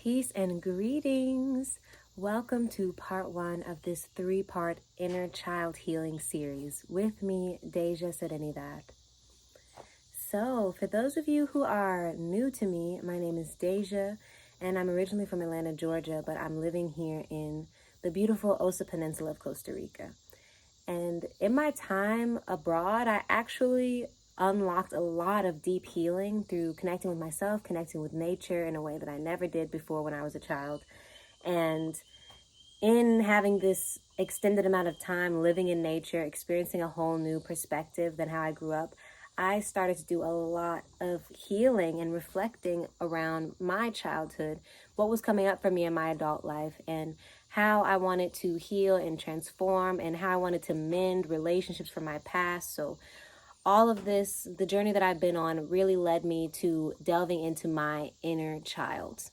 Peace and greetings. Welcome to part 1 of this 3-part inner child healing series with me, Deja Serenidad. So, for those of you who are new to me, my name is Deja, and I'm originally from Atlanta, Georgia, but I'm living here in the beautiful Osa Peninsula of Costa Rica. And in my time abroad, I actually unlocked a lot of deep healing through connecting with myself, connecting with nature in a way that I never did before when I was a child. And in having this extended amount of time living in nature, experiencing a whole new perspective than how I grew up, I started to do a lot of healing and reflecting around my childhood, what was coming up for me in my adult life, and how I wanted to heal and transform, and how I wanted to mend relationships from my past. So all of this, the journey that I've been on, really led me to delving into my inner child.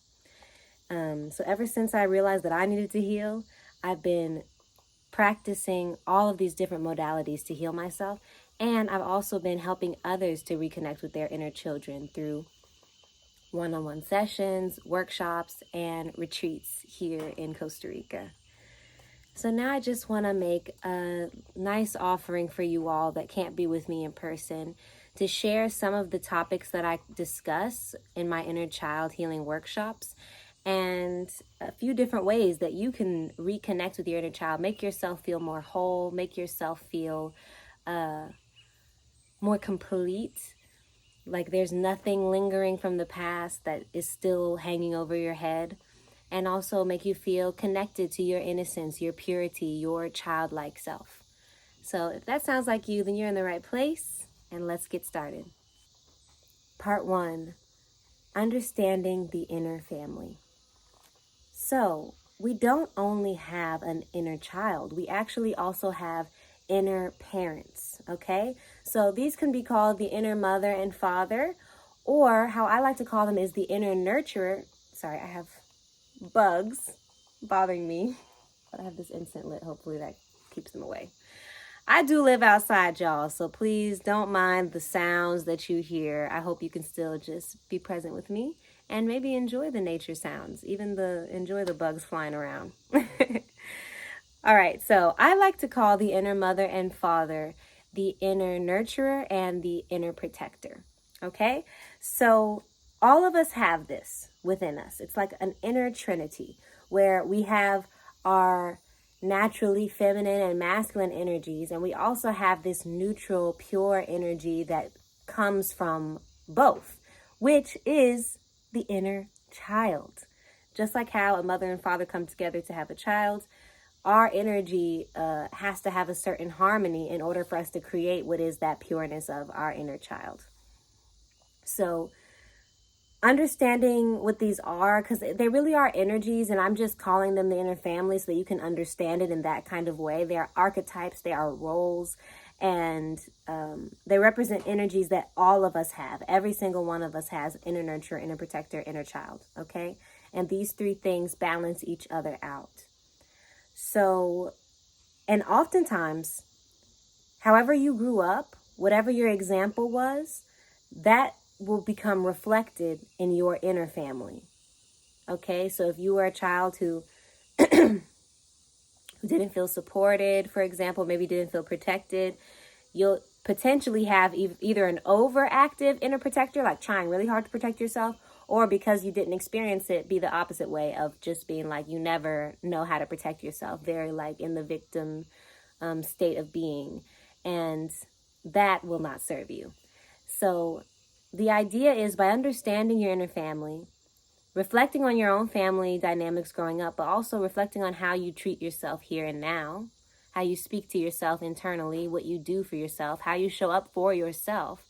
So ever since I realized that I needed to heal, I've been practicing all of these different modalities to heal myself. And I've also been helping others to reconnect with their inner children through one-on-one sessions, workshops, and retreats here in Costa Rica. So now I just want to make a nice offering for you all that can't be with me in person to share some of the topics that I discuss in my inner child healing workshops and a few different ways that you can reconnect with your inner child, make yourself feel more whole, make yourself feel more complete, like there's nothing lingering from the past that is still hanging over your head, and also make you feel connected to your innocence, your purity, your childlike self. So if that sounds like you, then you're in the right place, and let's get started. Part 1, understanding the inner family. So we don't only have an inner child, we actually also have inner parents, okay? So these can be called the inner mother and father, or how I like to call them is the inner nurturer. Sorry, I have bugs bothering me, but I have this incense lit. Hopefully that keeps them away. I do live outside, y'all, so please don't mind the sounds that you hear. I hope you can still just be present with me and maybe enjoy the nature sounds, enjoy the bugs flying around. All right, so I like to call the inner mother and father the inner nurturer and the inner protector, okay? So all of us have this within us. It's like an inner trinity where we have our naturally feminine and masculine energies, and we also have this neutral, pure energy that comes from both, which is the inner child. Just like how a mother and father come together to have a child, our energy has to have a certain harmony in order for us to create what is that pureness of our inner child. So understanding what these are, because they really are energies, and I'm just calling them the inner family so that you can understand it in that kind of way. They are archetypes, they are roles, and they represent energies that all of us have. Every single one of us has inner nurturer, inner protector, inner child, okay? And these 3 things balance each other out. So, and oftentimes, however you grew up, whatever your example was, that will become reflected in your inner family. Okay, so if you were a child who who didn't feel supported, for example, maybe didn't feel protected, you'll potentially have either an overactive inner protector, like trying really hard to protect yourself, or because you didn't experience it, be the opposite way of just being like you never know how to protect yourself, very like in the victim state of being, and that will not serve you. So the idea is, by understanding your inner family, reflecting on your own family dynamics growing up, but also reflecting on how you treat yourself here and now, how you speak to yourself internally, what you do for yourself, how you show up for yourself,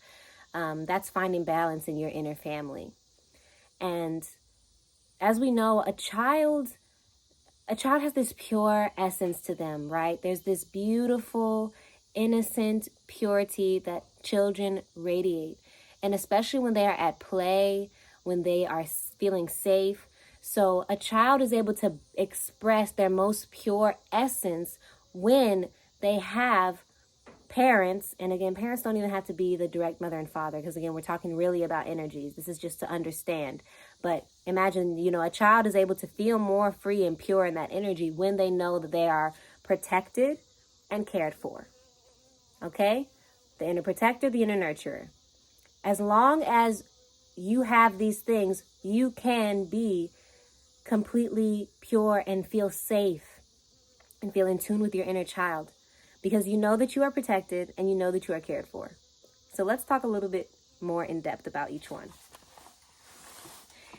that's finding balance in your inner family. And as we know, a child has this pure essence to them, right? There's this beautiful, innocent purity that children radiate. And especially when they are at play, when they are feeling safe. So a child is able to express their most pure essence when they have parents, and again, parents don't even have to be the direct mother and father, because again, we're talking really about energies. This is just to understand. But imagine, a child is able to feel more free and pure in that energy when they know that they are protected and cared for. Okay? The inner protector, the inner nurturer. As long as you have these things, you can be completely pure and feel safe and feel in tune with your inner child, because you know that you are protected and you know that you are cared for. So let's talk a little bit more in depth about each one.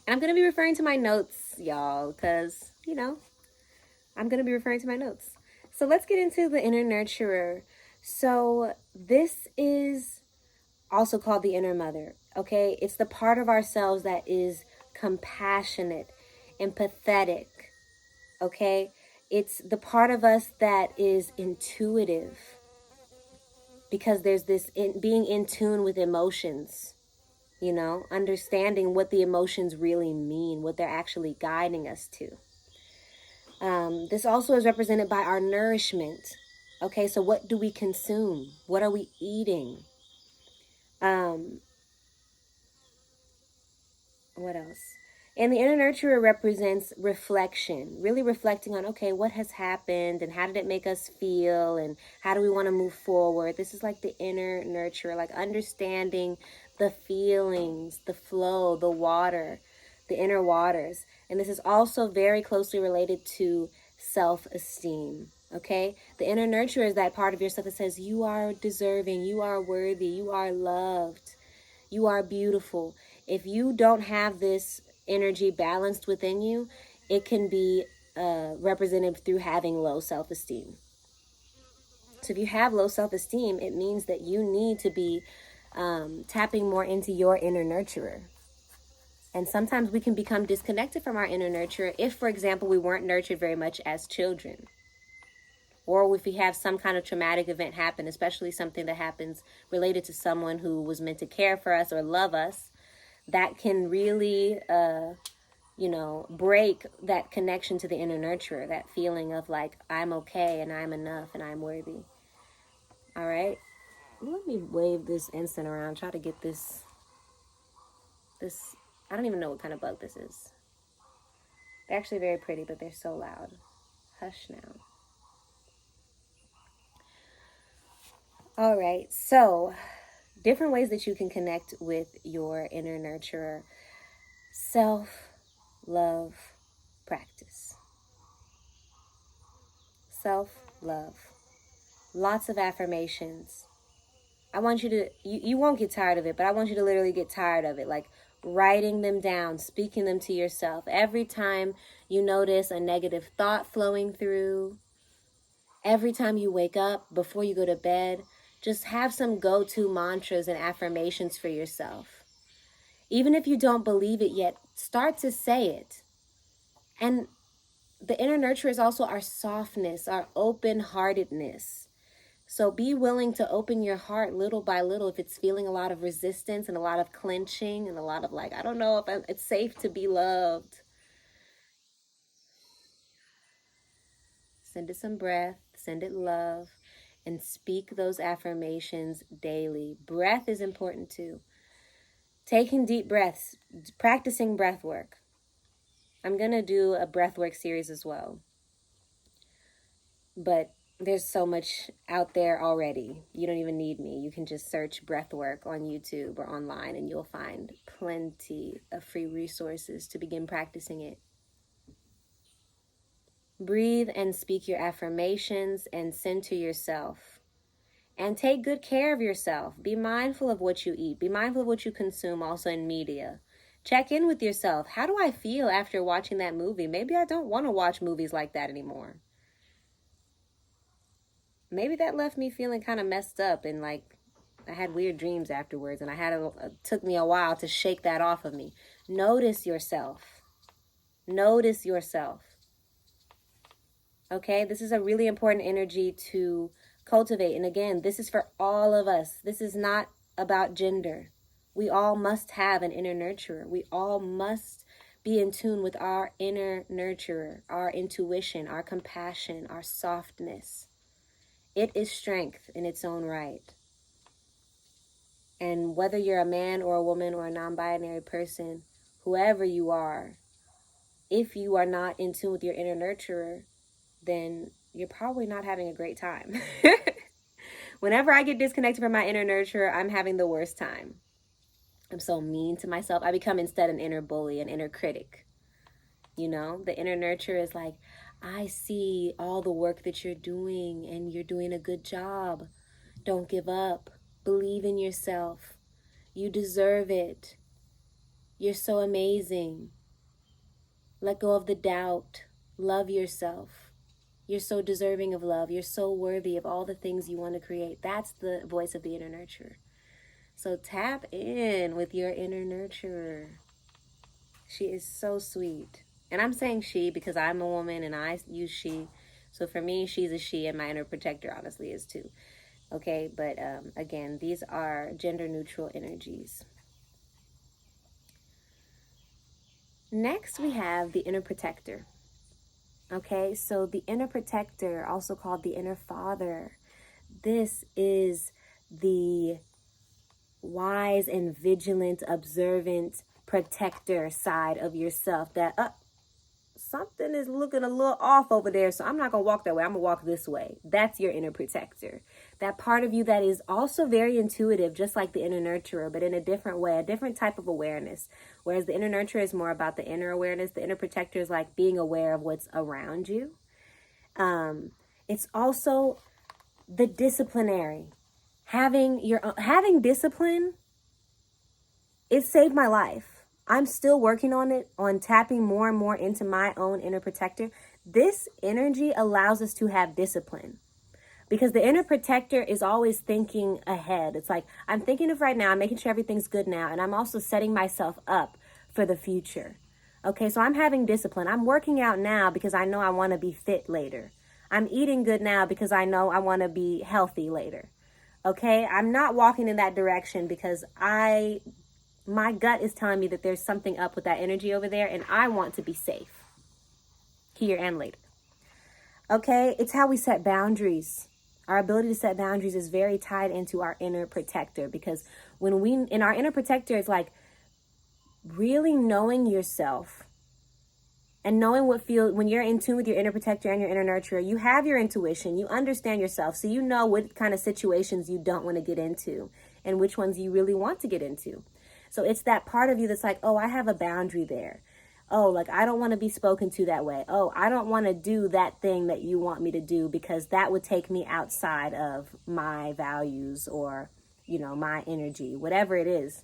And I'm going to be referring to my notes, y'all, because, I'm going to be referring to my notes. So let's get into the inner nurturer. So this is also called the inner mother, okay? It's the part of ourselves that is compassionate, empathetic, okay? It's the part of us that is intuitive, because there's this being in tune with emotions, understanding what the emotions really mean, what they're actually guiding us to. This also is represented by our nourishment. Okay, so what do we consume? What are we eating? What else? And the inner nurturer represents reflection, really reflecting on, okay, what has happened and how did it make us feel and how do we want to move forward? This is like the inner nurturer, like understanding the feelings, the flow, the water, the inner waters. And this is also very closely related to self-esteem, okay? The inner nurturer is that part of yourself that says you are deserving, you are worthy, you are loved, you are beautiful. If you don't have this energy balanced within you, it can be represented through having low self-esteem. So if you have low self-esteem, it means that you need to be tapping more into your inner nurturer. And sometimes we can become disconnected from our inner nurturer if, for example, we weren't nurtured very much as children. Or if we have some kind of traumatic event happen, especially something that happens related to someone who was meant to care for us or love us, that can really, break that connection to the inner nurturer, that feeling of like, I'm okay and I'm enough and I'm worthy. All right. Let me wave this incense around, try to get this, I don't even know what kind of bug this is. They're actually very pretty, but they're so loud. Hush now. All right. So different ways that you can connect with your inner nurturer. Self-love practice. Self-love. Lots of affirmations. I want you to, you won't get tired of it, but I want you to literally get tired of it. Like writing them down, speaking them to yourself. Every time you notice a negative thought flowing through, every time you wake up, before you go to bed, just have some go-to mantras and affirmations for yourself. Even if you don't believe it yet, start to say it. And the inner nurture is also our softness, our open-heartedness. So be willing to open your heart little by little if it's feeling a lot of resistance and a lot of clenching and a lot of like, I don't know if it's safe to be loved. Send it some breath, send it love, and speak those affirmations daily. Breath is important too. Taking deep breaths, practicing breath work. I'm going to do a breath work series as well. But there's so much out there already. You don't even need me. You can just search breath work on YouTube or online and you'll find plenty of free resources to begin practicing it. Breathe and speak your affirmations and center yourself. And take good care of yourself. Be mindful of what you eat. Be mindful of what you consume also in media. Check in with yourself. How do I feel after watching that movie? Maybe I don't want to watch movies like that anymore. Maybe that left me feeling kind of messed up and like I had weird dreams afterwards, and took me a while to shake that off of me. Notice yourself. Notice yourself. Okay, this is a really important energy to cultivate. And again, this is for all of us. This is not about gender. We all must have an inner nurturer. We all must be in tune with our inner nurturer, our intuition, our compassion, our softness. It is strength in its own right. And whether you're a man or a woman or a non-binary person, whoever you are, if you are not in tune with your inner nurturer, then you're probably not having a great time. Whenever I get disconnected from my inner nurturer, I'm having the worst time. I'm so mean to myself. I become instead an inner bully, an inner critic. You know, the inner nurturer is like, I see all the work that you're doing and you're doing a good job. Don't give up. Believe in yourself. You deserve it. You're so amazing. Let go of the doubt. Love yourself. You're so deserving of love. You're so worthy of all the things you want to create. That's the voice of the inner nurturer. So tap in with your inner nurturer. She is so sweet. And I'm saying she because I'm a woman and I use she. So for me, she's a she, and my inner protector honestly is too. Okay, but again, these are gender neutral energies. Next, we have the inner protector. Okay, so the inner protector, also called the inner father, this is the wise and vigilant, observant protector side of yourself that something is looking a little off over there, so I'm not going to walk that way. I'm going to walk this way. That's your inner protector. That part of you that is also very intuitive, just like the inner nurturer, but in a different way, a different type of awareness. Whereas the inner nurturer is more about the inner awareness. The inner protector is like being aware of what's around you. It's also the disciplinary. Having discipline, it saved my life. I'm still working on it, on tapping more and more into my own inner protector. This energy allows us to have discipline because the inner protector is always thinking ahead. It's like, I'm thinking of right now, I'm making sure everything's good now, and I'm also setting myself up for the future. Okay, so I'm having discipline. I'm working out now because I know I want to be fit later. I'm eating good now because I know I want to be healthy later. Okay, I'm not walking in that direction because my gut is telling me that there's something up with that energy over there, and I want to be safe here and later. Okay, it's how we set boundaries. Our ability to set boundaries is very tied into our inner protector, because in our inner protector, it's like really knowing yourself and knowing when you're in tune with your inner protector and your inner nurturer, you have your intuition, you understand yourself, so you know what kind of situations you don't want to get into and which ones you really want to get into. So it's that part of you that's like, oh, I have a boundary there. Oh, like, I don't want to be spoken to that way. Oh, I don't want to do that thing that you want me to do because that would take me outside of my values or, my energy, whatever it is.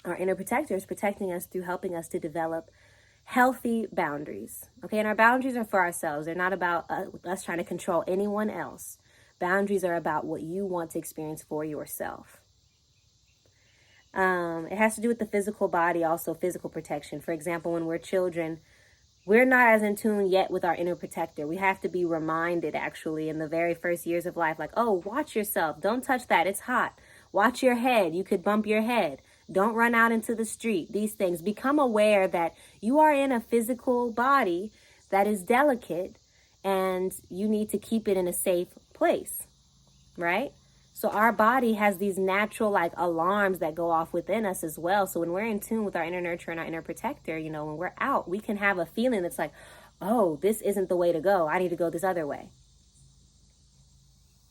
Our inner protector is protecting us through helping us to develop healthy boundaries. Okay, and our boundaries are for ourselves. They're not about us trying to control anyone else. Boundaries are about what you want to experience for yourself. It has to do with the physical body, also physical protection. For example, when we're children, we're not as in tune yet with our inner protector. We have to be reminded, actually, in the very first years of life, like, oh, watch yourself. Don't touch that. It's hot. Watch your head. You could bump your head. Don't run out into the street. These things. Become aware that you are in a physical body that is delicate and you need to keep it in a safe place, right? So our body has these natural alarms that go off within us as well. So when we're in tune with our inner nurturer and our inner protector, when we're out, we can have a feeling that's like, oh, this isn't the way to go. I need to go this other way.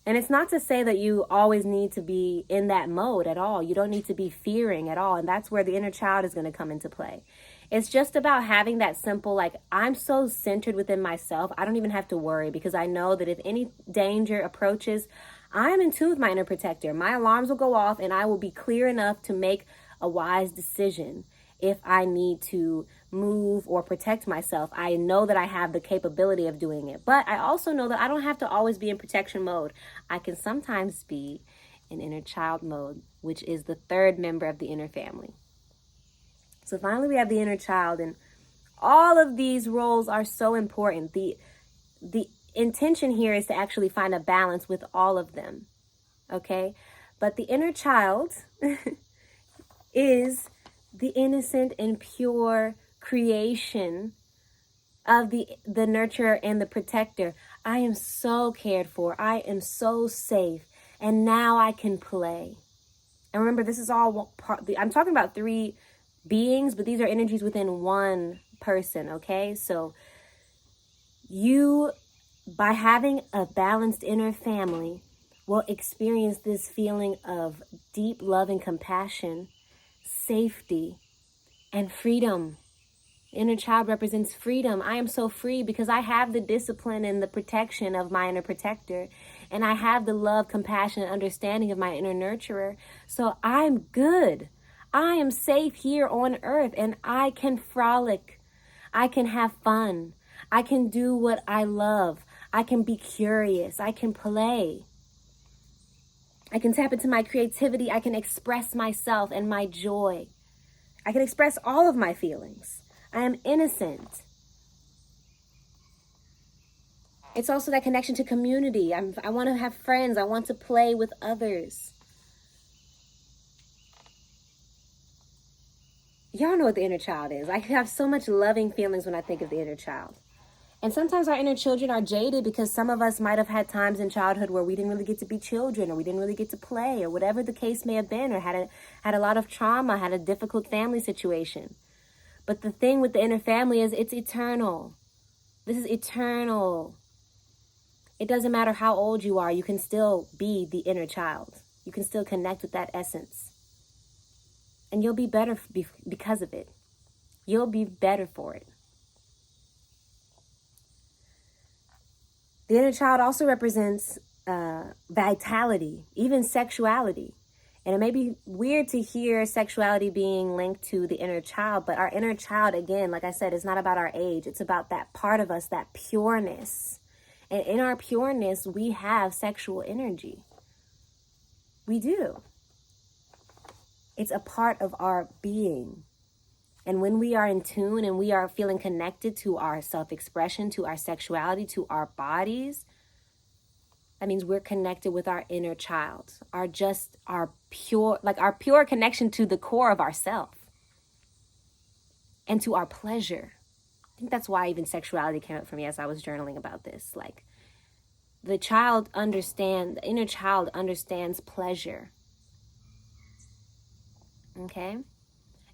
And it's not to say that you always need to be in that mode at all. You don't need to be fearing at all. And that's where the inner child is going to come into play. It's just about having that simple, I'm so centered within myself, I don't even have to worry because I know that if any danger approaches, I am in tune with my inner protector. My alarms will go off and I will be clear enough to make a wise decision if I need to move or protect myself. I know that I have the capability of doing it. But I also know that I don't have to always be in protection mode. I can sometimes be in inner child mode, which is the third member of the inner family. So finally, we have the inner child, and all of these roles are so important. The intention here is to actually find a balance with all of them, okay? But the inner child is the innocent and pure creation of the nurturer and the protector. I am so cared for. I am so safe. And now I can play. And remember, this is all part, I'm talking about 3 beings, but these are energies within one person, okay? So you, by having a balanced inner family, will experience this feeling of deep love and compassion, safety, and freedom. Inner child represents freedom. I am so free because I have the discipline and the protection of my inner protector. And I have the love, compassion, and understanding of my inner nurturer. So I'm good. I am safe here on earth, and I can frolic. I can have fun. I can do what I love. I can be curious. I can play. I can tap into my creativity. I can express myself and my joy. I can express all of my feelings. I am innocent. It's also that connection to community. I want to have friends. I want to play with others. Y'all know what the inner child is. I have so much loving feelings when I think of the inner child. And sometimes our inner children are jaded because some of us might have had times in childhood where we didn't really get to be children, or we didn't really get to play, or whatever the case may have been, or had a lot of trauma, had a difficult family situation. But the thing with the inner family is it's eternal. This is eternal. It doesn't matter how old you are, you can still be the inner child. You can still connect with that essence. And you'll be better because of it. You'll be better for it. The inner child also represents vitality, even sexuality. And it may be weird to hear sexuality being linked to the inner child, but our inner child, again, like I said, is not about our age. It's about that part of us, that pureness. And in our pureness, we have sexual energy. We do. It's a part of our being. And when we are in tune and we are feeling connected to our self-expression, to our sexuality, to our bodies, that means we're connected with our inner child, our pure connection to the core of ourself and to our pleasure. I think that's why even sexuality came up for me as I was journaling about this. Like, the inner child understands pleasure. Okay?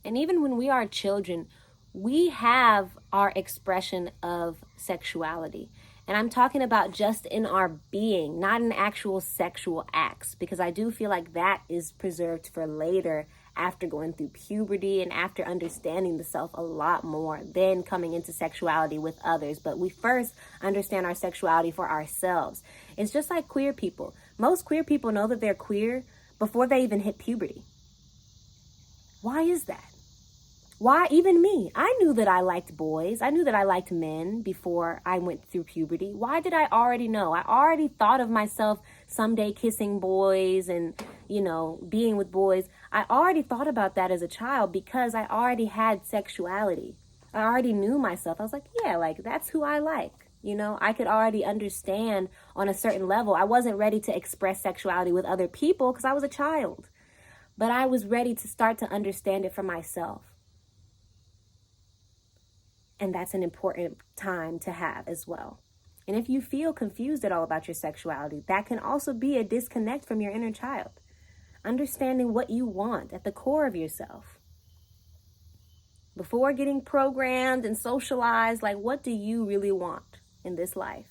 And even when we are children, we have our expression of sexuality. And I'm talking about just in our being, not in actual sexual acts, because I do feel like that is preserved for later, after going through puberty and after understanding the self a lot more, then coming into sexuality with others. But we first understand our sexuality for ourselves. It's just like queer people. Most queer people know that they're queer before they even hit puberty. Why is that? Why? Even me, I knew that I liked boys. I knew that I liked men before I went through puberty. Why did I already know? I already thought of myself someday kissing boys and, being with boys. I already thought about that as a child because I already had sexuality. I already knew myself. I was like, yeah, that's who I like. I could already understand on a certain level. I wasn't ready to express sexuality with other people because I was a child. But I was ready to start to understand it for myself. And that's an important time to have as well. And if you feel confused at all about your sexuality, that can also be a disconnect from your inner child. Understanding what you want at the core of yourself. Before getting programmed and socialized, what do you really want in this life?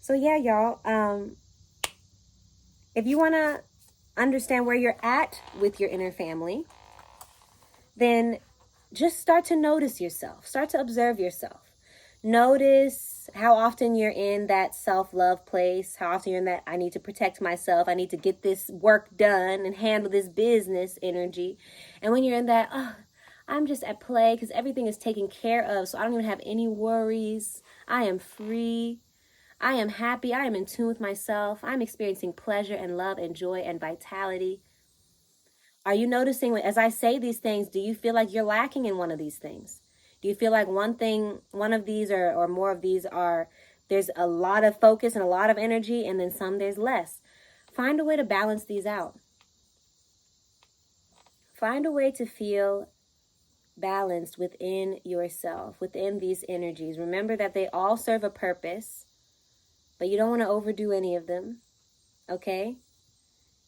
So yeah, y'all, if you want to understand where you're at with your inner family, then just start to notice yourself. Start to observe yourself. Notice how often you're in that self-love place, how often you're in that I need to protect myself, I need to get this work done and handle this business energy. And when you're in that, I'm just at play because everything is taken care of, so I don't even have any worries. I am free. I am happy. I am in tune with myself. I'm experiencing pleasure and love and joy and vitality. Are you noticing, as I say these things, do you feel like you're lacking in one of these things? Do you feel like one of these or more of these there's a lot of focus and a lot of energy, and then some there's less? Find a way to balance these out. Find a way to feel balanced within yourself, within these energies. Remember that they all serve a purpose, but you don't want to overdo any of them, okay?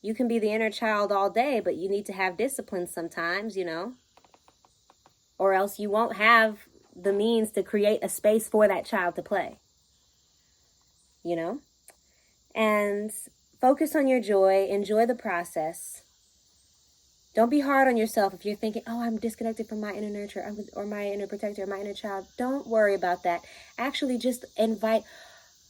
You can be the inner child all day, but you need to have discipline sometimes, or else you won't have the means to create a space for that child to play, And focus on your joy, enjoy the process. Don't be hard on yourself if you're thinking, oh, I'm disconnected from my inner nurturer or my inner protector or my inner child. Don't worry about that. Actually, just invite,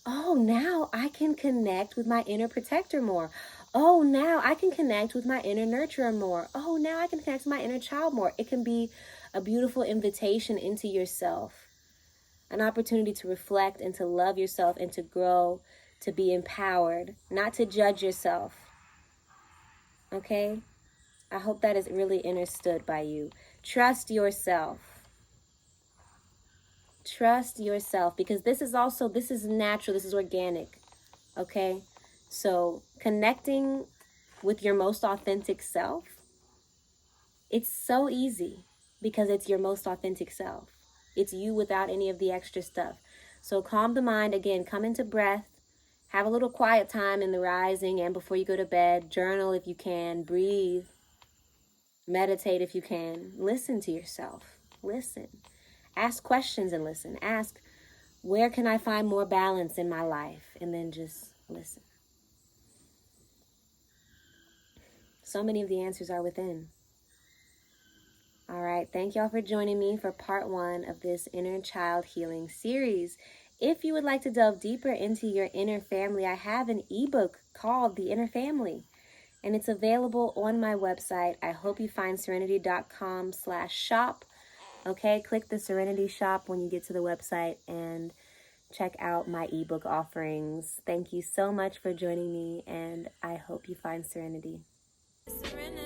oh, now I can connect with my inner protector more. Oh, now I can connect with my inner nurturer more. Oh, now I can connect with my inner child more. It can be a beautiful invitation into yourself, an opportunity to reflect and to love yourself and to grow, to be empowered, not to judge yourself. Okay? I hope that is really understood by you. Trust yourself. Trust yourself, because this is natural, this is organic, okay? So connecting with your most authentic self, it's so easy because it's your most authentic self. It's you without any of the extra stuff. So calm the mind. Again, come into breath. Have a little quiet time in the rising and before you go to bed. Journal if you can. Breathe. Meditate if you can. Listen to yourself. Listen. Ask questions and listen. Ask, where can I find more balance in my life? And then just listen. So many of the answers are within. All right. Thank y'all for joining me for part 1 of this inner child healing series. If you would like to delve deeper into your inner family, I have an ebook called The Inner Family, and it's available on my website. I hope you find serenity.com/shop. Okay, click the Serenity shop when you get to the website and check out my ebook offerings. Thank you so much for joining me, and I hope you find serenity. Serenity.